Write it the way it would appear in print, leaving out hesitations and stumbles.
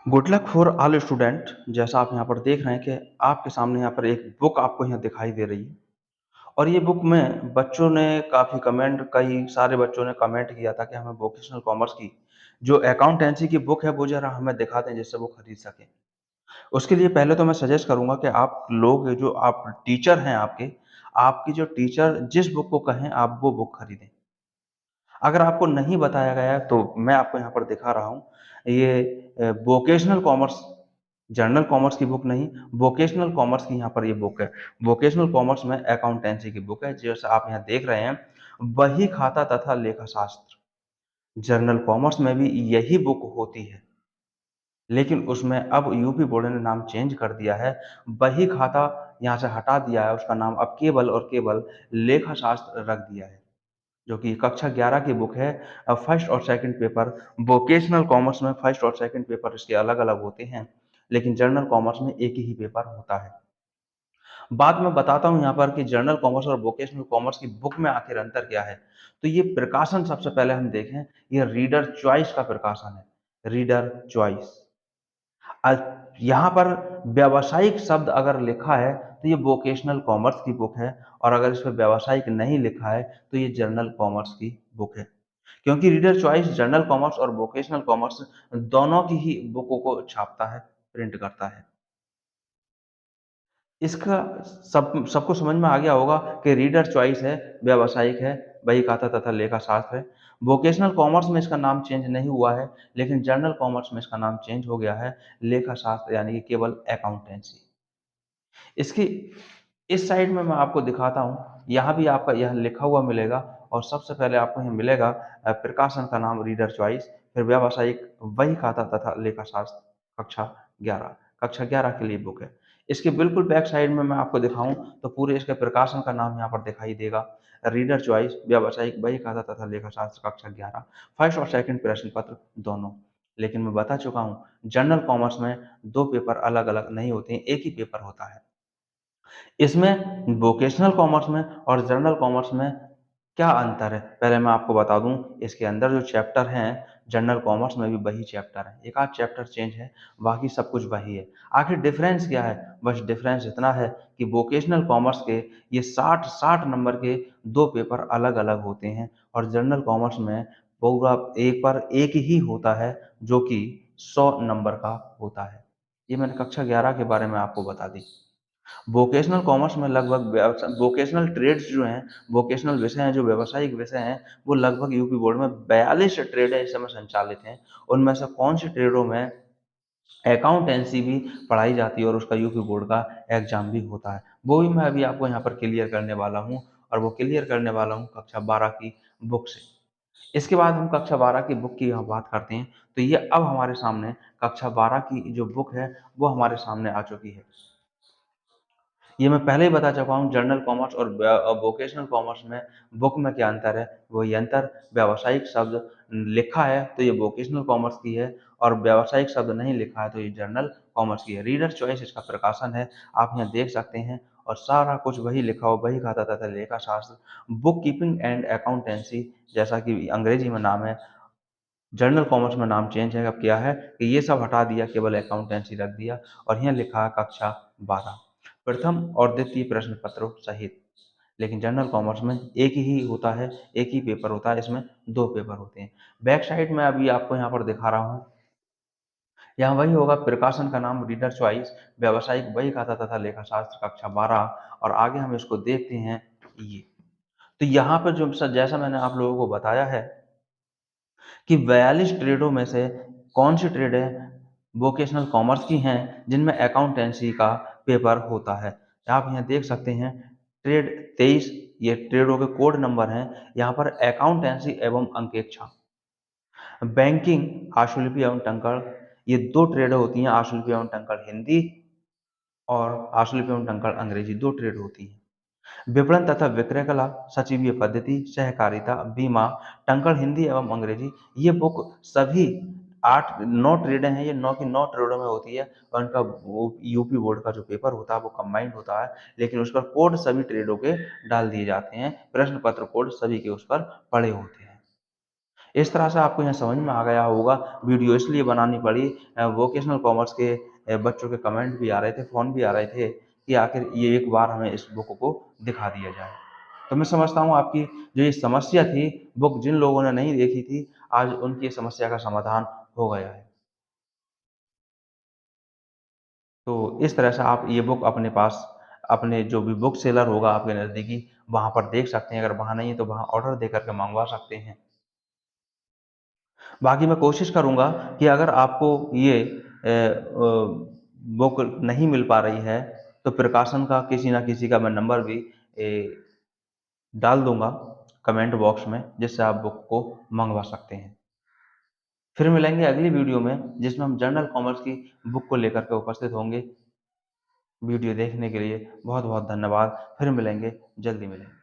Good luck for all student. जैसा आप यहाँ पर देख रहे हैं कि आपके सामने यहाँ पर एक बुक आपको यहाँ दिखाई दे रही है और ये बुक में बच्चों ने काफ़ी कमेंट कई सारे बच्चों ने कमेंट किया था कि हमें वोकेशनल कॉमर्स की जो अकाउंटेंसी की बुक है वो ज़रा हमें दिखा दें जिससे वो खरीद सकें। उसके लिए पहले तो मैं सजेस्ट करूँगा कि आप लोग जो आप टीचर हैं आपकी जो टीचर जिस बुक को कहें आप वो बुक खरीदें। अगर आपको नहीं बताया गया है तो मैं आपको यहाँ पर दिखा रहा हूँ। ये वोकेशनल कॉमर्स जनरल कॉमर्स की बुक नहीं, वोकेशनल कॉमर्स की यहाँ पर ये बुक है। वोकेशनल कॉमर्स में अकाउंटेंसी की बुक है। जैसा आप यहाँ देख रहे हैं, बही खाता तथा लेखा शास्त्र। जनरल कॉमर्स में भी यही बुक होती है, लेकिन उसमें अब यूपी बोर्ड ने नाम चेंज कर दिया है। बही खाता यहाँ से हटा दिया है, उसका नाम अब केवल और केवल लेखा शास्त्र रख दिया है। जो कि कक्षा 11 की बुक है। फर्स्ट और सेकंड पेपर वोकेशनल कॉमर्स में फर्स्ट और सेकंड पेपर इसके अलग-अलग होते हैं, लेकिन जनरल कॉमर्स में एक ही पेपर होता है। बात मैं बताता हूँ यहाँ पर कि जनरल कॉमर्स और वोकेशनल कॉमर्स की बुक में आखिर अंतर क्या है। तो ये प्रकाशन सबसे पहले हम देखें, ये रीडर चॉइस का प्रकाशन है, रीडर चॉइस। अ, यहाँ पर व्यावसायिक शब्द अगर लिखा है तो ये वोकेशनल कॉमर्स की बुक है और अगर इस पे व्यावसायिक नहीं लिखा है तो ये जनरल कॉमर्स की बुक है। क्योंकि रीडर चॉइस जनरल कॉमर्स और वोकेशनल कॉमर्स दोनों की ही बुकों को छापता है, प्रिंट करता है। इसका सबको समझ में आ गया होगा कि रीडर चॉइस है, व्यावसायिक है, बही खाता तथा लेखा शास्त्र है। वोकेशनल कॉमर्स में इसका नाम चेंज नहीं हुआ है, लेकिन जनरल कॉमर्स में इसका नाम चेंज हो गया है, लेखा शास्त्र यानी कि केवल अकाउंटेंसी। इसकी इस साइड में मैं आपको दिखाता हूँ, यहाँ भी आपका यह लिखा हुआ मिलेगा और सबसे पहले आपको यहाँ मिलेगा प्रकाशन का नाम रीडर चॉइस, फिर व्यावसायिक बही खाता तथा लेखा शास्त्र कक्षा 11 के लिए बुक है। इसके बिल्कुल बैक साइड में मैं आपको दिखाऊँ तो पूरे इसके प्रकाशन का नाम यहाँ पर दिखाई देगा। रीडर चॉइस, व्यावसायिक बही खाता तथा लेखा शास्त्र कक्षा 11, फर्स्ट और सेकंड प्रश्न पत्र दोनों। लेकिन मैं बता चुका हूँ, जनरल कॉमर्स में 2 पेपर अलग-अलग नहीं होते हैं, एक ही पेपर होता है। इसमें वोकेशनल कॉमर्स में और जनरल कॉमर्स में क्या अंतर है? पहले मैं आपको बता दूँ, इसके अंदर जो चैप्टर हैं, जनरल कॉमर्स में भी वही चैप्टर हैं। एक आध चैप्टर चेंज है, बाकी सब कुछ वही है। आखिर डिफरेंस क्या है? बस डिफरेंस इतना है कि वोकेशनल कॉमर्स के ये 60-60 नंबर के 2 पेपर अलग-अलग होते हैं और जनरल कॉमर्स में पूरा एक पर एक ही होता है, जो कि 100 नंबर का होता है। ये मैंने कक्षा 11 के बारे में आपको बता दी। वोकेशनल कॉमर्स में लगभग वोकेशनल ट्रेड्स जो हैं, वोकेशनल विषय हैं, जो व्यावसायिक विषय हैं, वो लगभग यूपी बोर्ड में 42 ट्रेड इस समय संचालित हैं। उनमें से कौन सी ट्रेडों में अकाउंटेंसी भी पढ़ाई जाती है और उसका यूपी बोर्ड का एग्जाम भी होता है, वो भी मैं अभी आपको यहाँ पर क्लियर करने वाला हूँ और वो क्लियर करने वाला हूँ कक्षा 12 की बुक से। इसके बाद हम कक्षा 12 की बुक की यहाँ बात करते हैं, तो ये अब हमारे सामने कक्षा 12 की जो बुक है, वो हमारे सामने आ चुकी है। ये मैं पहले ही बता चुका हूँ, जनरल कॉमर्स और वोकेशनल कॉमर्स में बुक में क्या अंतर है। वही अंतर, व्यावसायिक शब्द लिखा है तो ये वोकेशनल कॉमर्स की है और व्यावसायिक शब्द नहीं लिखा है तो ये जनरल कॉमर्स की है। रीडर चॉइस इसका प्रकाशन है, आप यहाँ देख सकते हैं और सारा कुछ वही लिखा हो, वही खाता तथा लेखा शास्त्र, बुक कीपिंग एंड अकाउंटेंसी जैसा कि अंग्रेजी में नाम है। जनरल कॉमर्स में नाम चेंज है, अब क्या है कि ये सब हटा दिया, केवल अकाउंटेंसी रख दिया और यहाँ लिखा है कक्षा 12, प्रथम और द्वितीय प्रश्न पत्रों सहित। लेकिन जनरल कॉमर्स में एक ही होता है, एक ही पेपर होता है, इसमें 2 पेपर होते हैं। बैक साइड में अभी आपको यहाँ पर दिखा रहा हूँ, यहाँ वही होगा, प्रकाशन का नाम रीडर चॉइस, व्यावसायिक बही खाता तथा लेखा शास्त्र कक्षा 12 और आगे हम इसको देखते हैं ये। तो यहाँ पर जो जैसा मैंने आप लोगों को बताया है कि 42 ट्रेडों में से कौन सी ट्रेडें वोकेशनल कॉमर्स की हैं जिनमें अकाउंटेंसी का पेपर होता है। आप यहाँ देख सकते हैं ट्रेड 23, ये ट्रेडों के कोड नंबर हैं। यहाँ पर अकाउंटेंसी एवं अंकेक्षा, बैंकिंग, आशुलिपि एवं टंकण, ये 2 ट्रेड होती हैं। आशुलिपि एवं टंकण हिंदी और आशुलिपि एवं टंकण अंग्रेजी 2 ट्रेड होती हैं। विपणन तथा विक्रय कला, सचिवीय पद्धति, सहकारिता, बीमा, टंकण हिंदी एवं अंग्रेजी, ये बुक सभी 9 ट्रेडें हैं, ये 9 की 9 ट्रेडों में होती है और उनका वो यूपी बोर्ड का जो पेपर होता है वो कंबाइंड होता है, लेकिन उस पर कोड सभी ट्रेडों के डाल दिए जाते हैं, प्रश्न पत्र कोड सभी के उस पर पड़े होते हैं। इस तरह से आपको यहाँ समझ में आ गया होगा, वीडियो इसलिए बनानी पड़ी वोकेशनल कॉमर्स के बच्चों के कमेंट भी आ रहे थे, फ़ोन भी आ रहे थे कि आखिर ये एक बार हमें इस बुक को दिखा दिया जाए। तो मैं समझता हूँ आपकी जो ये समस्या थी, बुक जिन लोगों ने नहीं देखी थी, आज उनकी इस समस्या का समाधान हो गया है। तो इस तरह से आप ये बुक अपने पास अपने जो भी बुक सेलर होगा आपके नज़दीकी, वहाँ पर देख सकते हैं। अगर वहाँ नहीं है तो वहाँ ऑर्डर दे कर के मँगवा सकते हैं। बाकी मैं कोशिश करूँगा कि अगर आपको ये बुक नहीं मिल पा रही है, तो प्रकाशन का किसी न किसी का मैं नंबर भी डाल दूँगा कमेंट बॉक्स में, जिससे आप बुक को मँगवा सकते हैं। फिर मिलेंगे अगली वीडियो में, जिसमें हम जनरल कॉमर्स की बुक को लेकर के उपस्थित होंगे। वीडियो देखने के लिए बहुत-बहुत धन्यवाद। फिर मिलेंगे, जल्दी मिलेंगे।